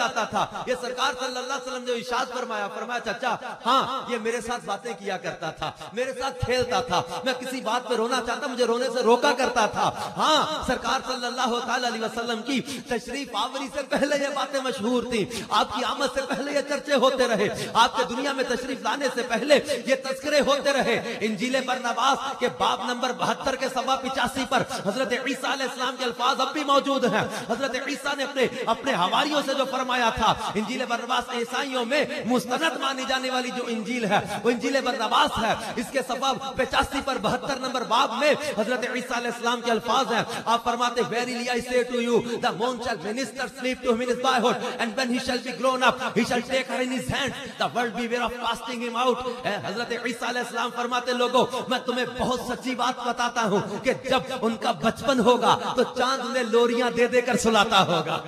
جاتا تھا. یہ سرکار صلی اللہ علیہ وسلم نے ارشاد فرمایا چچا ہاں یہ میرے ساتھ باتیں کیا کرتا تھا, میرے ساتھ کھیلتا تھا, میں کسی بات پہ رونا چاہتا مجھے رونے سے روکا کرتا تھا. ہاں سرکار صلی اللہ علیہ وسلم کی تشریف آوری سے پہلے یہ باتیں مشہور تھی, آپ کی آمد سے پہلے یہ چرچے ہوتے رہے, آپ کے دنیا میں تشریف لانے سے پہلے یہ تذکرے ہوتے رہے. انجیل برناباس کے باب نمبر 72 کے صفحہ 85 پر حضرت عیسیٰ علیہ السلام کے الفاظ اب بھی موجود ہیں. حضرت عیسیٰ نے اپنے حواریوں سے جو فرمایا تھا, انجیل برناباس عیسائیوں میں مستند مانی جانے والی جو انجیل ہے وہ انجیل برناباس ہے. اس کے صفحہ 85 پر 72 نمبر باب میں حضرت عیسیٰ علیہ السلام کے الفاظ ہیں. آپ فرماتے verily I say to you the moon shall minister sleep to him in his boyhood and when he shall be grown up he shall take her in his hands the world beware of casting him out. حضرت عیسیٰ علیہ السلام فرماتے لوگوں میں تمہیں بہت سچی بات بتاتا ہوں کہ جب ان کا بچپن ہوگا تو چاند انہیں لوریاں دے دے کر سلاتا ہوگا.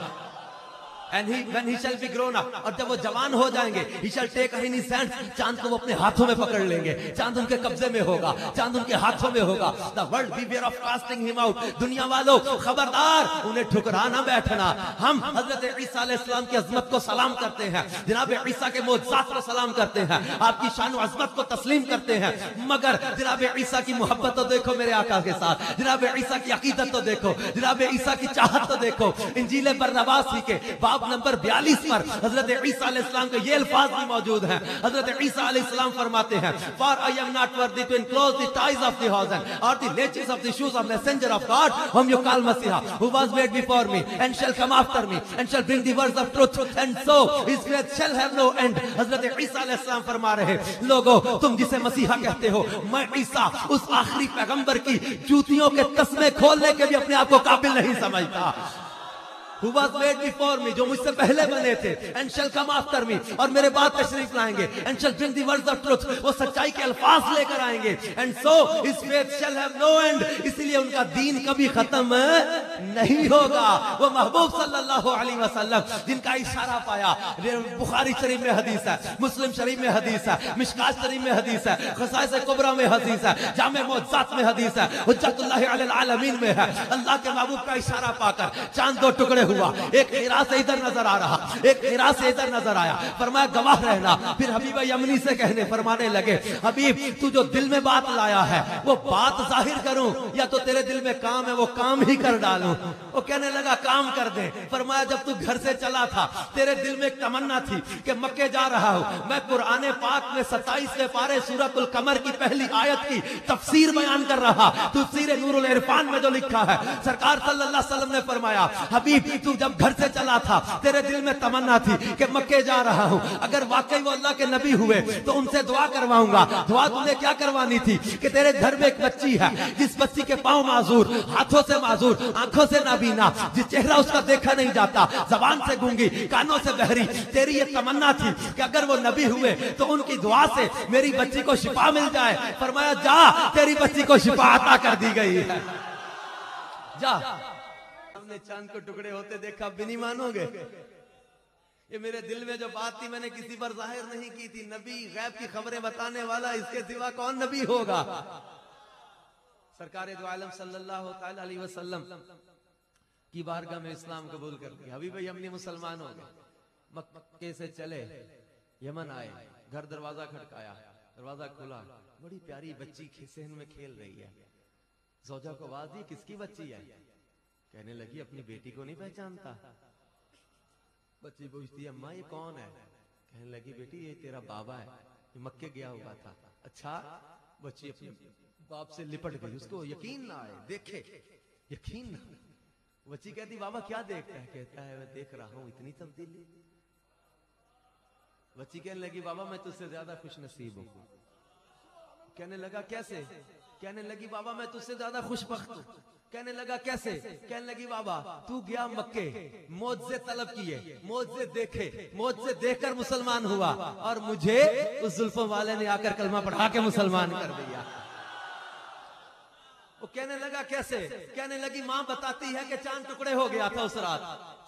And when he shall be grown up, اور جب وہ جوان ہو جائیں گے, he shall take her in his hands, چاند کو وہ اپنے ہاتھوں میں پکڑ لیں گے, چاند ان کے قبضے میں ہوگا, چاند ان کے ہاتھوں میں ہوگا. The world beware of casting him out. دنیا والوں خبردار انہیں ٹھکرانا بیٹھنا. ہم حضرت عیسیٰ علیہ السلام کی عظمت کو سلام کرتے ہیں, جناب عیسیٰ کے معجزات کو سلام کرتے ہیں, آپ کی شان و عظمت کو تسلیم کرتے ہیں, مگر جناب عیسیٰ کی محبت تو دیکھو میرے آقا کے ساتھ, جناب عیسیٰ کی عقیدت تو دیکھو, جناب عیسیٰ کی چاہت تو دیکھو. انجیل برناباس ہی کے باب نمبر 42 پر حضرت عیسیٰ علیہ السلام کے یہ الفاظ بھی موجود ہیں. حضرت عیسیٰ علیہ السلام فرماتے ہیں For I am not worthy to enclose the ties of the house or the latches of the shoes of messenger of God whom you call Messiah, who was made before me and shall come after me and shall bring the words of truth and so his faith shall have no end. حضرت عیسیٰ علیہ السلام فرما رہے لوگوں تم جسے مسیحا کہتے ہو, میں عیسیٰ اس آخری پیغمبر کی جوتیوں کے تسمے کھولنے کے بھی اپنے آپ کو قابل نہیں سمجھتا. Who was made before me, جو مجھ سے پہلے بنے تھے, and shall come after me, اور میرے بعد تشریف لائیں گے, and shall bring the words of truth, وہ سچائی کے الفاظ لے کر آئیں گے, and so his faith shall have no end. اسی لیے ان کا دین کبھی ختم نہیں ہوگا. وہ محبوب صلی اللہ علیہ وسلم جن کا اشارہ پایا, بخاری شریف میں حدیث ہے, مسلم شریف میں حدیث ہے, مشکات شریف میں حدیث ہے, خصائص کبریٰ میں حدیث ہے, جامع معجزات میں حدیث ہے, حجت اللہ علی العالمین میں ہے. اللہ کے محبوب کا اشارہ پا کر چاند دو ٹکڑے ہوا, ایک ہیرا سے ادھر نظر آ رہا, ایک ہیرا سے ادھر نظر آیا. فرمایا گواہ رہنا. پھر حبیب یمنی سے کہنے فرمانے لگے حبیب تو جو دل میں بات لایا ہے وہ بات ظاہر کروں یا تو تیرے دل میں کام ہے وہ کام ہی کر ڈالوں. وہ کہنے لگا کام کر دے. فرمایا جب تو گھر سے چلا تھا تیرے دل میں ایک تمنا تھی کہ مکے جا رہا ہوں, میں قرآن پاک میں 27ویں پارے سورۃ القمر کی پہلی آیت کی تفسیر بیان کر رہا, تفسیر نور العرفان میں جو لکھا ہے. سرکار صلی اللہ علیہ وسلم نے فرمایا حبیب تو جب گھر سے چلا تھا تیرے دل میں تمنا تھی کہ مکے جا رہا ہوں, اگر واقعی وہ اللہ کے نبی ہوئے تو ان سے دعا کرواؤں گا. دعا تمہیں کیا کروانی تھی کہ تیرے گھر میں ایک بچی ہے جس بچی کے پاؤں معذور, ہاتھوں سے معذور, آنکھوں سے نابینا, جس چہرہ اس کا دیکھا نہیں جاتا, زبان سے گونگی, کانوں سے بہری. تیری یہ تمنا تھی کہ اگر وہ نبی ہوئے تو ان کی دعا سے میری بچی کو شفا مل جائے. فرمایا جا تیری بچی کو شفا عطا کر دی گئی ہے. جا. ہم نے چاند کو ٹکڑے ہوتے دیکھا بھی نہیں مانو گے. یہ میرے دل میں جو بات تھی میں نے کسی پر ظاہر نہیں کی تھی. نبی غیب کی خبریں بتانے والا اس کے سوا کون نبی ہوگا. سرکار دو عالم صلی اللہ تعالی علیہ وسلم کی بارگاہ میں اسلام قبول کر لیا. حبیب یمنی مسلمان ہو گئے, مکے سے چلے یمن آئے, گھر دروازہ کھٹکایا, دروازہ کھلا, بڑی پیاری بچی صحن میں کھیل رہی ہے. زوجہ کو آواز دی کس کی بچی ہے؟ کہنے لگی اپنی بیٹی کو نہیں پہچانتا. بچی پوچھتی ہے اماں یہ کون ہے؟ کہنے لگی بیٹی یہ تیرا بابا ہے, یہ مکے گیا ہوا تھا. اچھا. بچی اپنے باپ سے لپٹ گئی, اس کو یقین نہ آئے, دیکھے یقین نہ. بچی کہتی بابا کیا دیکھتا ہے؟ کہتا ہے میں دیکھ رہا ہوں اتنی تبدیلی. بچی کہنے لگی بابا میں تجھ سے زیادہ خوش نصیب ہوں. کہنے لگا کیسے؟ کہنے لگی بابا میں تجھ سے زیادہ خوش بخت ہوں. کہنے لگا کیسے؟ کہنے لگی بابا تو گیا مکے, معجزے طلب کیے, معجزے دیکھے, معجزے دیکھ کر مسلمان ہوا, اور مجھے اس زلفوں والے نے آ کر کلمہ پڑھا کے مسلمان کر دیا. وہ کہنے لگا کیسے؟ کہنے لگی ماں بتاتی ہے کہ چاند ٹکڑے ہو گیا تھا اس رات،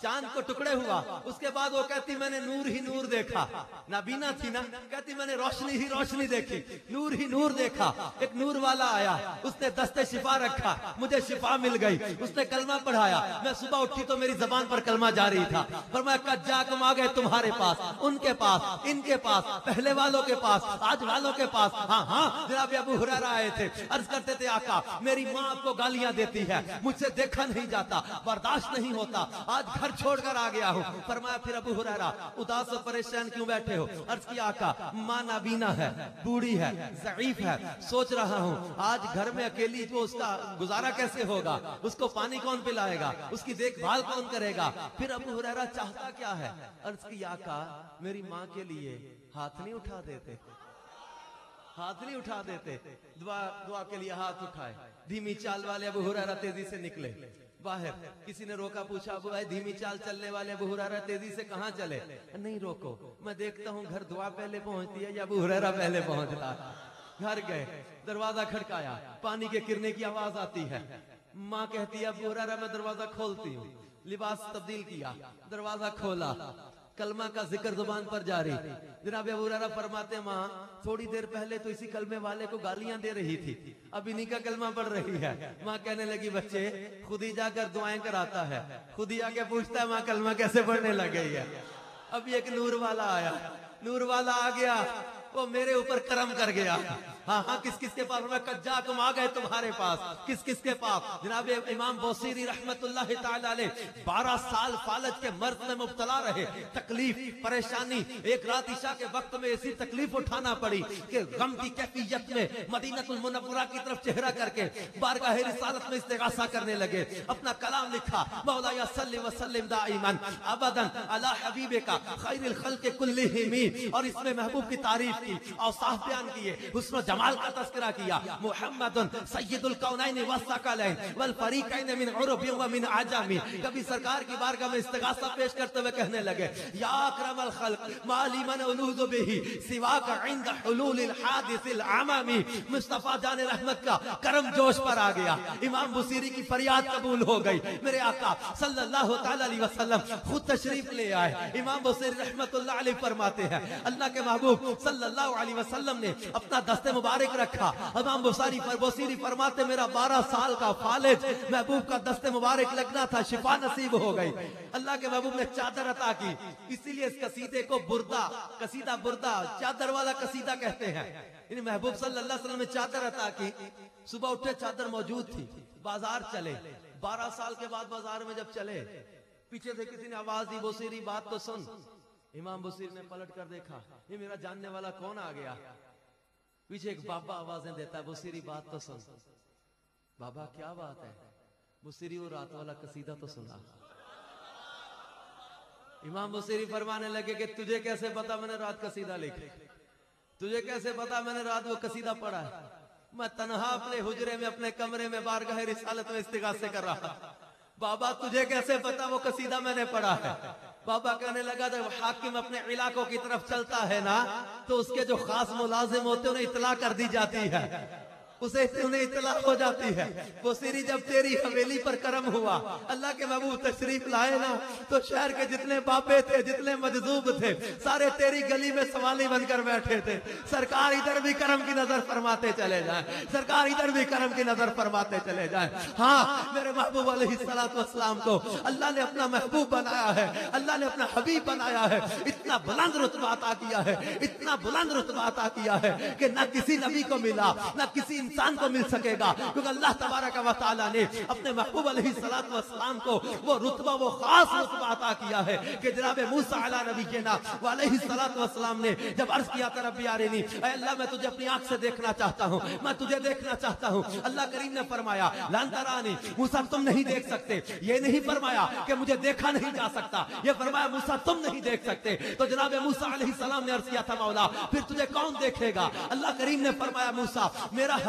چاند کو ٹکڑے ہوا، اس کے بعد وہ کہتی میں نے نور ہی نور دیکھا، نابینا تھی نا، کہتی میں نے روشنی ہی روشنی دیکھی، نور ہی نور دیکھا، ایک نور والا آیا، اس نے دستے شفا رکھا، مجھے شفا مل گئی، اس نے کلمہ پڑھایا، میں صبح اٹھی تو میری زبان پر کلمہ جاری تھا، فرمایا قد جاکم آ گئے تمہارے پاس، ان کے پاس، ان کے پاس، پہلے والوں کے پاس، آج والوں کے پاس، ہاں ہاں جناب ابو ہریرہ آئے تھے، عرض کرتے تھے آقا میری ماں آپ کو گالیاں دیتی ہے، مجھ سے دیکھا نہیں جاتا، برداشت نہیں ہوتا، آج گھر چھوڑ کر آ گیا ہوں۔ فرمایا پھر ابو ہریرہ اداس و پریشان کیوں بیٹھے ہو؟ عرض کیا آقا ماں نابینا ہے، بوڑھی ہے، ضعیف ہے، سوچ رہا ہوں آج گھر میں اکیلی تو اس کا گزارا کیسے ہوگا، اس کو پانی کون پلائے گا، اس کی دیکھ بھال کون کرے گا؟ پھر ابو ہریرہ چاہتا کیا ہے؟ عرض کی آقا میری ماں کے لیے ہاتھ نہیں اٹھا دیتے، ہاتھ نہیں اٹھا دیتے، دعا کے لیے ہاتھ اٹھائے۔ دھیمی چال والے ابو ہریرہ تیزی سے نکلے باہر، کسی نے روکا، پوچھا ابو بھائی دھیمی چال چلنے والے ابو ہریرہ تیزی سے کہاں چلے؟ نہیں روکو، میں دیکھتا ہوں گھر دعا پہلے پہنچتی ہے یا ابو ہریرہ پہلے پہنچتا ہے۔ گھر گئے، دروازہ کھڑکایا، پانی کے گرنے کی آواز آتی ہے، ماں کہتی ہے ابو ہریرہ میں دروازہ کھولتی ہوں، لباس تبدیل کیا، دروازہ کھولا، کلمہ کا ذکر زبان پر جاری۔ جناب ابو ہریرہ فرماتے ماں تھوڑی دیر پہلے تو اسی کلمے والے کو گالیاں دے رہی تھی، اب انہی کا کلمہ پڑھ رہی ہے۔ ماں کہنے لگی بچے خود ہی جا کر دعائیں کراتا ہے، خود ہی آ کے پوچھتا ہے ماں کلمہ کیسے پڑھنے لگ گئی ہے۔ اب ایک نور والا آیا، نور والا آ گیا، وہ میرے اوپر کرم کر گیا۔ ہاں ہاں کس کس کے پاس؟ میں قد جاکم آ گئے تمہارے پاس، کس کس کے پاس؟ جناب امام بوصیری رحمت اللہ تعالی علیہ 12 سال فالج کے مرض میں مبتلا رہے، تکلیف پریشانی، ایک رات عشاء کے وقت میں ایسی تکلیف اٹھانا پڑی کہ غم کی کیفیت میں مدینہ المنورہ کی طرف چہرہ کر کے بارگاہ رسالت میں استغاثہ کرنے لگے، اپنا کلام لکھا مولایا صلی وسلم دائما ابدا علی حبیبک خیر الخلق کلہم، اور اس میں محبوب کی تعریف کی، اوصاف بیان کیے، حسن و جمال کا تذکرہ کیا، محمد سید الکونین والثقلین والفریقین من عرب و من عجم۔ کبھی سرکار کی بارگاہ میں استغاثہ پیش کرتے ہوئے کہنے لگے یا اکرم الخلق ما لی من الوذ به سواک عند حلول الحادث العممی۔ مصطفیٰ جان رحمت کا کرم جوش پر آ گیا، امام بصیری کی فریاد قبول ہو گئی، میرے آقا صلی اللہ تعالی علیہ وسلم خود تشریف لے آئے۔ امام بصیری رحمت اللہ علیہ فرماتے ہیں اللہ کے محبوب صلی اللہ علیہ وسلم نے اپنا دست مبارک رکھا، امام بصیری فرماتے میرا 12 سال کا فالج محبوب کا دست مبارک لگنا تھا، شفا نصیب ہو گئی۔ اللہ کے محبوب نے چادر عطا کی، اسی لیے اس قصیدے کو بردہ، قصیدہ بردہ، چادر والا قصیدہ کہتے ہیں۔ یعنی محبوب صلی اللہ علیہ وسلم نے چادر عطا کی، صبح اٹھے چادر موجود تھی، بازار چلے، 12 سال کے بعد بازار میں جب چلے، پیچھے سے کسی نے آواز دی بصیری بات تو سن۔ امام بصیری نے پلٹ کر دیکھا یہ میرا جاننے والا کون آ گیا؟ پیچھے ایک بابا آوازیں دیتا ہے بصیری بات تو سن۔ بابا کیا بات ہے؟ بصیری وہ رات والا قصیدہ تو سنا۔ امام بصیری فرمانے لگے کہ تجھے کیسے پتا میں نے رات قصیدہ لکھا؟ تجھے کیسے پتا میں نے رات وہ قصیدہ پڑھا ہے؟ میں تنہا اپنے حجرے میں اپنے کمرے میں بارگاہ رسالت میں استغاثے کر رہا تھا۔ بابا تجھے کیسے پتا وہ قصیدہ میں نے پڑھا ہے؟ بابا کہنے لگا جب حاکم اپنے علاقوں کی طرف چلتا ہے نا تو اس کے جو خاص ملازم ہوتے انہیں اطلاع کر دی جاتی ہے، اسے انہیں اطلاع ہو جاتی ہے۔ بصیری جب تیری حویلی پر کرم ہوا، اللہ کے محبوب تشریف لائے نا تو شہر کے جتنے باپے تھے، جتنے مجذوب تھے، سارے تیری گلی میں سوالی بن کر بیٹھے تھے۔ سرکار ادھر بھی کرم کی نظر فرماتے چلے جائیں، سرکار ادھر بھی کرم کی نظر فرماتے چلے جائیں۔ ہاں میرے محبوب علیہ السلام کو اللہ نے اپنا محبوب بنایا ہے، اللہ نے اپنا حبیب بنایا ہے، اتنا بلند رتبہ عطا کیا ہے، اتنا بلند رتبہ عطا کیا ہے کہ نہ کسی نبی کو ملا، نہ کسی انسان کو مل سکے گا، کیونکہ اللہ تبارک و تعالیٰ نے اپنے محبوب علیہ السلام کو وہ رتبہ، وہ خاص رتبہ عطا کیا ہے کہ جناب موسیٰ علیہ نبینا علیہ السلام نے جب عرض کیا تھا ربی ارنی، اے اللہ میں تجھے اپنی آنکھ سے دیکھنا چاہتا ہوں، میں تجھے دیکھنا چاہتا ہوں۔ اللہ کریم نے فرمایا لن ترانی، موسیٰ تم نہیں دیکھ سکتے۔ یہ نہیں فرمایا کہ مجھے دیکھا نہیں جا سکتا، یہ فرمایا موسیٰ تم نہیں دیکھ سکتے۔ تو جناب موسیٰ علیہ السلام نے عرض کیا تھا مولا پھر تجھے کون دیکھے گا؟ اللہ کریم نے فرمایا موسیٰ میرا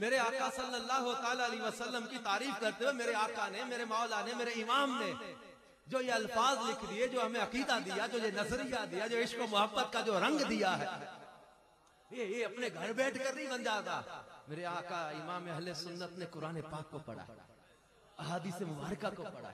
میرے آقا صلی اللہ تعالی علیہ وسلم کی تعریف کرتے ہوئے میرے آقا نے، میرے مولا نے، میرے امام نے جو یہ الفاظ لکھ دیے، جو ہمیں عقیدہ دیا، جو یہ نظریہ دیا، جو عشق و محبت کا جو رنگ دیا ہے، یہ اپنے گھر بیٹھ کر نہیں بن جاتا. میرے آقا امام اہل سنت نے قرآن پاک کو پڑھا، احادیث مبارکہ کو پڑھا،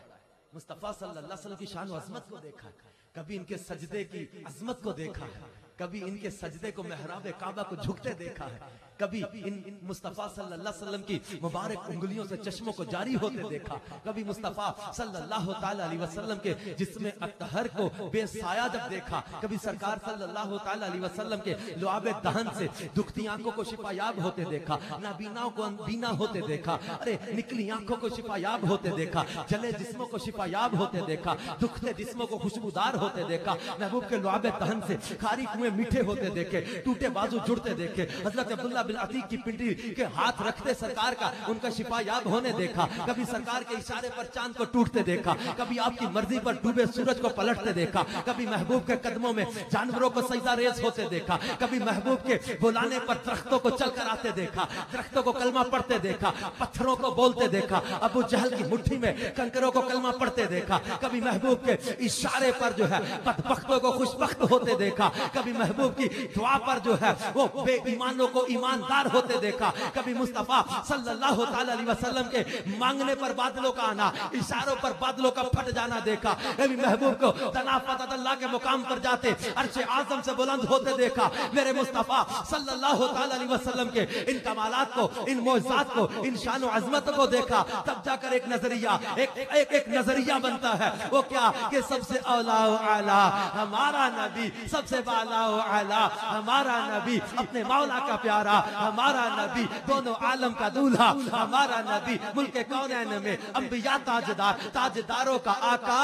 مصطفیٰ صلی اللہ علیہ وسلم کی شان و عظمت کو دیکھا، کبھی ان کے سجدے کی عظمت کو دیکھا ہے، کبھی ان کے سجدے کو محراب کعبہ کو جھکتے دیکھا ہے، کبھی ان مصطفیٰ صلی اللہ علیہ وسلم کی مبارک انگلیوں سے چشموں کو جاری ہوتے دیکھا، کبھی مصطفیٰ صلی اللہ تعالی علیہ وسلم کے جسم اطہر کو بے سایہ جب دیکھا، کبھی سرکار صلی اللہ تعالی علیہ وسلم کے لعاب دہن سے دکھتی آنکھوں کو شفا یاب ہوتے دیکھا، نابیناؤں کو بینا ہوتے دیکھا، ارے نکلی آنکھوں کو شفا یاب ہوتے دیکھا، جلے جسموں کو شفا یاب ہوتے دیکھا، دکھتے جسموں کو خوشبودار ہوتے دیکھا، محبوب کے لعاب دہن سے کھاری کنویں میٹھے ہوتے دیکھے، ٹوٹے بازو جڑتے دیکھے، حضرت عبداللہ بن عتیق کی پنڈلی کے ہاتھ رکھتے سرکار کا ان کا شفا یاب ہونے دیکھا، کبھی سرکار کے اشارے پر چاند کو ٹوٹتے دیکھا، کبھی آپ کی مرضی پر ڈوبے سورج کو پلٹتے دیکھا، کبھی محبوب کے قدموں میں جانوروں کو سجدہ ریز ہوتے دیکھا، کبھی محبوب کے بلانے پر درختوں کو چل کر آتے دیکھا، درختوں کو کلمہ پڑھتے دیکھا، پتھروں کو بولتے دیکھا، ابو جہل کی مٹھی میں کنکروں کو کلمہ پڑھتے دیکھا، کبھی محبوب کے اشارے پر جو ہے بدبختوں کو خوشبخت ہوتے دیکھا، کبھی محبوب کی دعا پر جو ہے وہ بے ایمانوں کو ایماندار ہوتے دیکھا، کبھی مصطفیٰ صلی اللہ تعالی علیہ وسلم کے مانگنے پر بادلوں کا آنا، اشاروں پر بادلوں کا پھٹ جانا دیکھا، کبھی محبوب کو تنافت اللہ کے مقام پر جاتے عرش اعظم سے بلند ہوتے دیکھا. میرے مصطفیٰ صلی اللہ تعالی علیہ وسلم کے ان کمالات کو، ان معجزات کو، ان شان و عظمت کو دیکھا، تب جا کر ایک نظریہ ایک نظریہ بنتا ہے. وہ کیا کہ سب سے اولا و اعلیٰ ہمارا نبی، سب سے بالا و اعلیٰ ہمارا نبی، اپنے مولا کا پیارا ہمارا نبی، دونوں عالم کا دولہا ہمارا نبی، ملک کونین میں انبیاء تاجدار، تاجداروں کا آقا.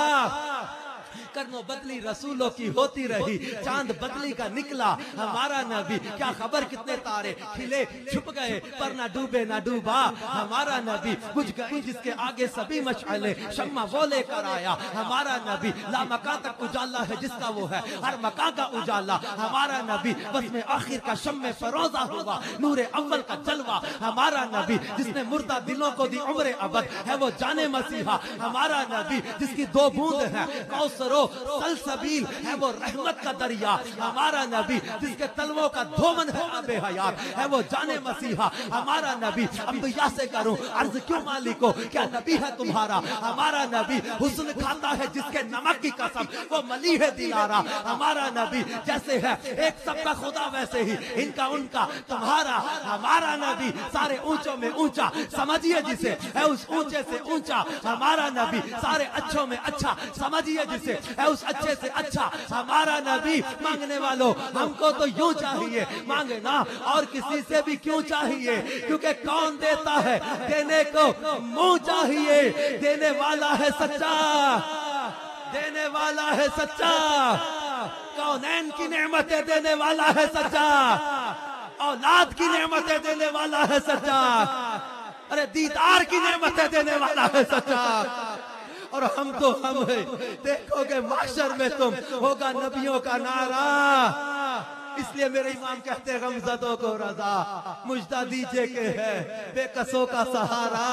کرنوں بدلی رسولوں کی ہوتی رہی، چاند بدلی کا نکلا ہمارا نبی. کیا خبر کتنے تارے کھلے چھپ گئے پر نہ ڈوبے نہ ڈوبا ہمارا نبی. بجھ گئی جس کے آگے سبھی مشعلیں، شمع وہ لے کر آیا ہمارا نبی. لا مکان تک اجالا ہے جس کا وہ ہے ہر مکان کا اجالا ہمارا نبی. بس میں آخر کا شمع فروزہ ہوا، نور اول کا جلوہ ہمارا نبی. جس نے مردہ دلوں کو دی عمر ابد ہے وہ جانے مسیحا ہمارا نبی. جس کی دو بوند ہے کوثر سلسبیل ہے وہ رحمت کا دریا ہمارا نبی. جس کے تلووں کا دھومن ہے آب حیات ہے وہ جانے مسیحا ہمارا نبی. انبیاء سے کروں عرض کیوں مالکو، کیا نبی ہے تمہارا ہمارا نبی. حسن کھاتا ہے جس کے نمک کی قسم وہ ملی ہے دلارا ہمارا نبی. جیسے ہے ایک سب کا خدا ویسے ہی ان کا ان کا تمہارا ہمارا نبی. سارے اونچوں میں اونچا سمجھیے جسے ہے اس اونچے سے اونچا ہمارا نبی. سارے اچھوں میں اچھا سمجھیے جسے ہے اس اچھے سے اچھا ہمارا نبی. مانگنے والوں ہم کو تو یوں چاہیے، مانگنا اور کسی سے بھی کیوں چاہیے، کیونکہ کون دیتا ہے دینے کو منہ چاہیے. دینے والا ہے سچا، دینے والا ہے سچا، کونین کی نعمتیں دینے والا ہے سچا، اولاد کی نعمتیں دینے والا ہے سچا، ارے دیدار کی نعمتیں دینے والا ہے سچا. اور ہم تو ہم ہیں، دیکھو گے محشر میں تم ہوگا نبیوں کا نعرہ. اس لیے میرے امام کہتے غمزدوں کو رضا مجدہ دیجئے کہ ہے بے کسوں کا سہارا.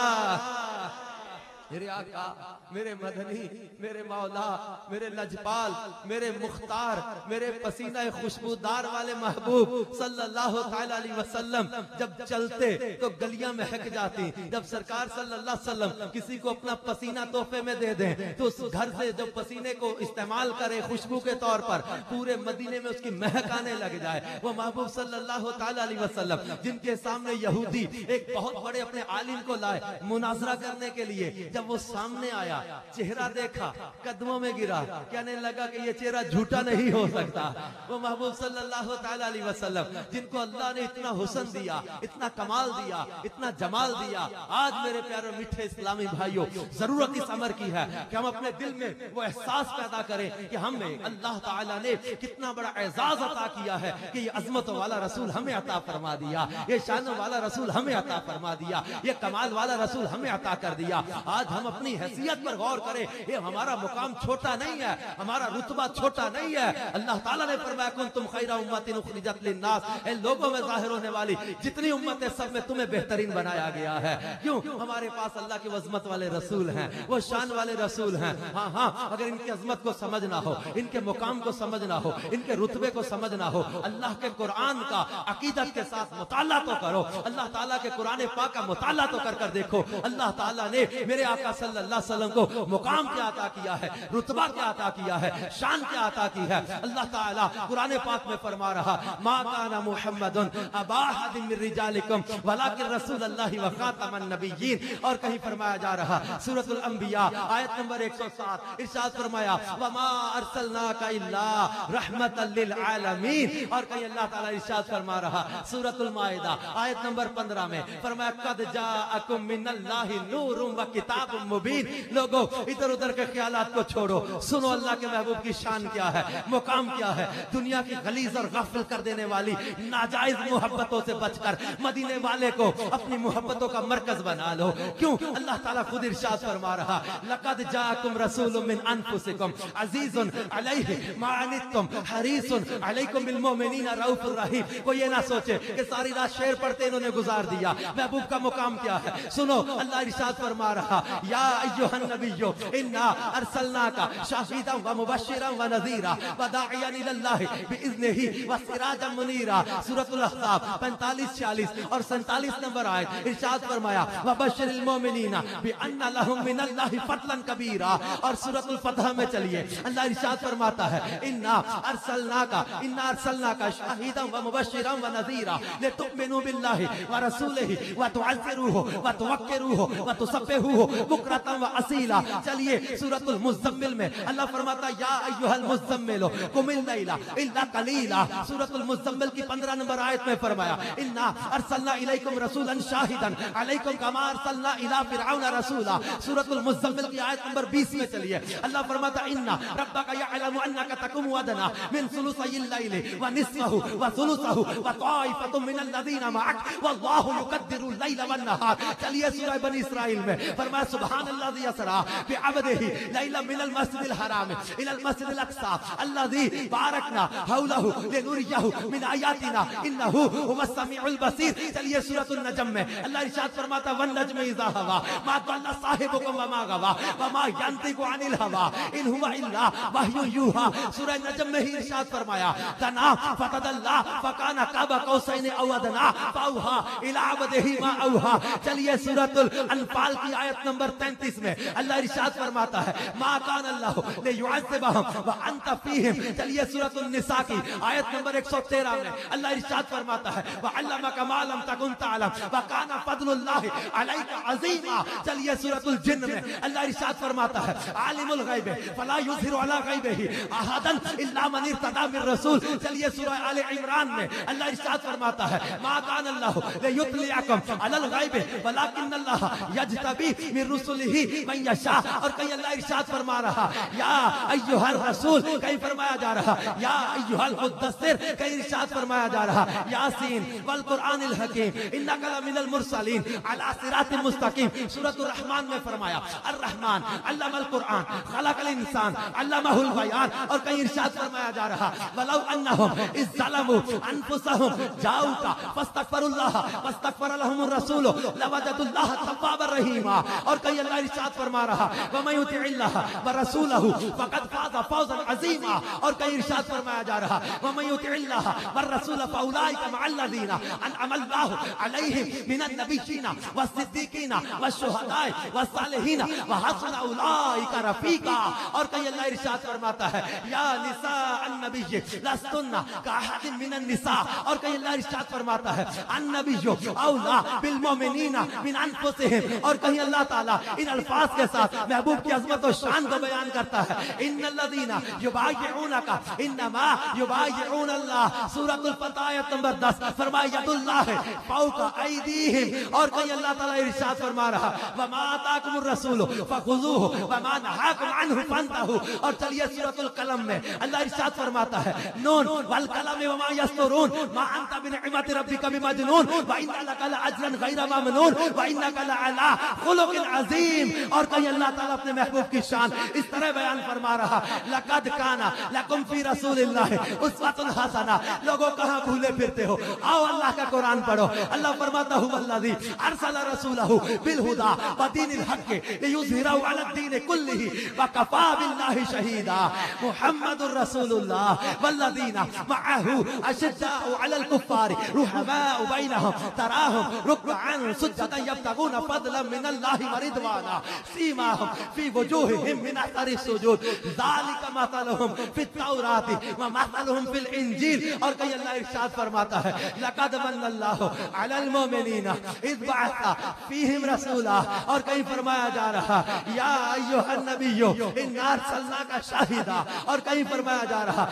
میرے آقا، میرے مدنی، میرے مولا، میرے لجپال، میرے مختار، میرے پسینہ خوشبودار والے محبوب صلی اللہ تعالی علیہ وسلم جب چلتے تو گلیاں مہک جاتی. جب سرکار صلی اللہ علیہ وسلم کسی کو اپنا پسینہ تحفے میں دے دیں تو اس گھر سے جو پسینے کو استعمال کرے خوشبو کے طور پر، پورے مدینے میں اس کی مہک آنے لگ جائے. وہ محبوب صلی اللہ تعالی علیہ وسلم جن کے سامنے یہودی ایک بہت بڑے اپنے عالم کو لائے مناظرہ کرنے کے لیے، جب وہ سامنے آیا چہرہ دیکھا قدموں میں گرا، کہنے لگا کہ یہ چہرہ جھوٹا نہیں ہو سکتا. وہ محبوب صلی اللہ تعالی علیہ وسلم جن کو اللہ نے اتنا حسن دیا، اتنا کمال دیا، اتنا جمال دیا. آج میرے پیارے میٹھے اسلامی بھائیوں ضرورت اس امر کی ہے کہ ہم اپنے دل میں وہ احساس پیدا کریں کہ ہمیں اللہ تعالیٰ نے کتنا بڑا اعزاز عطا کیا ہے کہ یہ عظمت والا رسول ہمیں عطا فرما دیا، یہ شان والا رسول ہمیں عطا فرما دیا، یہ کمال والا رسول ہمیں عطا کر دیا. آج ہم اپنی حیثیت پر غور کریں. یہ ہمارا مقام چھوٹا نہیں ہے, ہمارا رتبہ چھوٹا نہیں ہے. اللہ تعالیٰ نے فرمایا کنتم خیر امۃ اخرجت للناس, اے لوگوں میں ظاہر ہونے والی جتنی امتیں سب میں تمہیں بہترین بنایا گیا ہے. کیوں؟ ہمارے پاس اللہ کی عظمت والے رسول ہیں, وہ شان والے رسول ہیں. ہاں اگر ان کی عظمت کو سمجھنا ہو, ان کے مقام کو سمجھنا ہو, ان کے رتبے کو سمجھنا ہو, اللہ کے قرآن کا عقیدت کے ساتھ مطالعہ تو کرو. اللہ تعالیٰ کے قرآن پاک کا مطالعہ تو کر دیکھو. اللہ تعالیٰ نے میرے آقا صلی اللہ علیہ وسلم کو مقام کیا عطا کیا ہے, رتبہ کیا عطا کیا ہے, شان کیا عطا کی ہے. اللہ تعالیٰ قرآن پاک میں فرما رہا ما کان محمد ابا احد من رجالکم ولکن رسول اللہ وخاتم النبیین. اور کہیں فرمایا جا رہا سورۃ الانبیاء آیت نمبر 107, ارشاد فرمایا وما ارسلناک الا رحمتا للعالمین. اور کہیں اللہ تعالیٰ ارشاد فرما رہا سورۃ المائدہ آیت نمبر 15 میں فرمایا قد جاءکم من اللہ نور و کتاب مبین. لوگوں ادھر ادھر کے خیالات کو چھوڑو, سنو اللہ کے محبوب کی شان کیا ہے, مقام کیا ہے. دنیا کی غلیظ اور غافل کر دینے والی ناجائز محبتوں سے بچ کر مدینے والے کو اپنی محبتوں کا مرکز بنا لو. کیوں؟ اللہ تعالیٰ خود ارشاد فرما رہا لقد جاءکم رسول من انفسکم عزیز علیہ ما عنتم حریص علیکم بالمؤمنین رؤوف الرحیم. وہ یہ نہ سوچے کہ ساری رات شعر پڑھتے انہوں نے گزار دیا. محبوب کا مقام کیا ہے سنو. اللہ ارشاد فرما رہا یا ایھا النبی انا ارسلناک شاہدا ومبشرا ونذیرا وداعیا الی اللہ باذنہ وسراجا منیرا. سورۃ الاحزاب 45, 46 اور 47 نمبر آیت ارشاد فرمایا وبشر المؤمنین بان لهم من اللہ فضلا کبیرا. اور سورۃ الفتح میں چلیے اللہ ارشاد فرماتا ہے انا ارسلناک شاہدا ومبشرا ونذیرا لتؤمنوا باللہ ورسولہ وتعزروہ وتوقروہ وتسبحوہ بکرۃ واصیلا. چلیے سورۃ المزمل میں اللہ فرماتا یا ایھا المزمل قم اللیل الا قلیلا. سورۃ المزمل کی 15 نمبر آیت میں فرمایا انا ارسلنا الیکم رسولا شاہدا علیکم کما ارسلنا الی فرعون رسولا. سورۃ المزمل کی آیت نمبر 20 میں چلیے اللہ فرماتا ان ربک یعلم انک تقوم ادنی من ثلثی اللیل ونصفہ وثلثہ وطائفۃ من الذین معک واللہ یقدر اللیل والنہار. چلیے سورہ بنی اسرائیل میں فرمایا سبحان الذی اسری بعبدہ لیلا من المسجد الحرام الی المسجد الاقصی الذی بارکنا حولہ لنریہ من آیاتنا انہ هو السمیع البصیر. چلیے سورۃ النجم میں اللہ ارشاد فرماتا والنجم اذا ہوا ما ضل صاحبکم وما غوا وما ینطق عن الهوى ان هو الا وحی یوحی. سورہ نجم میں ہی ارشاد فرمایا دنا فتدلی فکان قاب قوسین او ادنی فاوحی الی عبدہ ما اوحی. چلیے سورۃ الانفال کی آیت نمبر 33 میں اللہ ارشاد فرماتا ہے ما کان اللہ لیعذبہم وانت فیہم. چلیے سورۃ النساء کی آیت نمبر 113 میں اللہ ارشاد فرماتا ہے وعلمک ما لم تکن تعلم وکان فضل اللہ علیک عظیما. چلیے سورۃ الجن میں اللہ ارشاد فرماتا ہے عالم الغیب فلا یظہر علی غیبہ احدا الا من ارتضی من رسول. چلیے سورہ آل عمران میں اللہ ارشاد فرماتا ہے ما کان اللہ لیطلعکم علی الغیب ولکن اللہ یجتبی من رسلہ من یشاء. اور کہیں اللہ ارشاد فرما رہا یا ایھا الرسول, کہیں فرمایا جا رہا یا ایھا المدثر, کہیں ارشاد فرمایا جا رہا یاسین والقرآن الحکیم انک لمن المرسلین علی صراط مستقیم. سورۃ الرحمن میں فرمایا الرحمن علم القرآن خلق الانسان علمہ البیان. اور کہیں ارشاد فرمایا جا رہا ولو انہم اذ ظلموا انفسہم جاؤک فاستغفروا اللہ واستغفر لهم الرسول لوجدوا اللہ توابا رحیما. اور کہیں اللہ ارشاد فرما رہا ومن یطع اللہ ورسولہ فقد فاز فوزا عظیما. اور کہیں ارشاد فرمایا جا رہا ومن یطع اللہ والرسول فاولئک مع الذین انعم اللہ علیہم من النبیین والصدیقین والشہداء والصالحین وحسن اولئک رفیقا. اور کہیں اللہ ارشاد فرماتا ہے یا نساء النبی لستن کاحد من النساء. اور کہیں اللہ ارشاد فرماتا ہے النبی اولا بالمؤمنین من انفسہم. اور کہیں اللہ تعالیٰ ان الفاظ کے ساتھ محبوب کی عظمت و شان کو بیان کرتا ہے ان الذین یبایعونک انما یبایعون اللہ. سورۃ الفتح آیت نمبر 10 فرمایا ید اللہ فوق ایدیہم. اور کہیں اللہ تعالیٰ ارشاد فرما رہا وما آتاکم الرسول فخذوہ وما نہاکم عنہ فانتہوا. اور چلیے سورۃ القلم میں اللہ ارشاد فرماتا ہے نون والقلم وما یسطرون ما انت بنعمت ربک بمجنون وان لک لاجرا غیر ممنون وانک لعلی خلق عظیم. اور کہیں اللہ تعالیٰ اپنے محبوب کی شان اس طرح بیان فرما رہا, لقد کان لکم فی رسول اللہ اسوۃ حسنہ. لوگوں کہاں بھولے پھرتے ہو, آؤ اللہ کا قرآن پڑھو. اللہ فرماتا هو الذی ارسل رسولہ بالہدی ودین الحق لیظہرہ علی الدین کلہ وکفی باللہ شہیدا. محمد رسول اللہ والذین معہ اشداء علی الکفار رحماء بینہم تراہم رکعا سجدا یبتغون فضلا من اللہ ورضوانا سیماہم فی وجوہہم من اثر السجود ذالک مثلہم فی التوراۃ ومثلہم فی الانجیل. اور کہیں اللہ ارشاد فرماتا ہے لقد من اللہ علی المؤمنین اذ بعث فیہم رسولا. اور کہیں فرمایا جا رہا یا ایھا النبی انا ارسلناک شاہدا. اور کہیں فرمایا جا رہا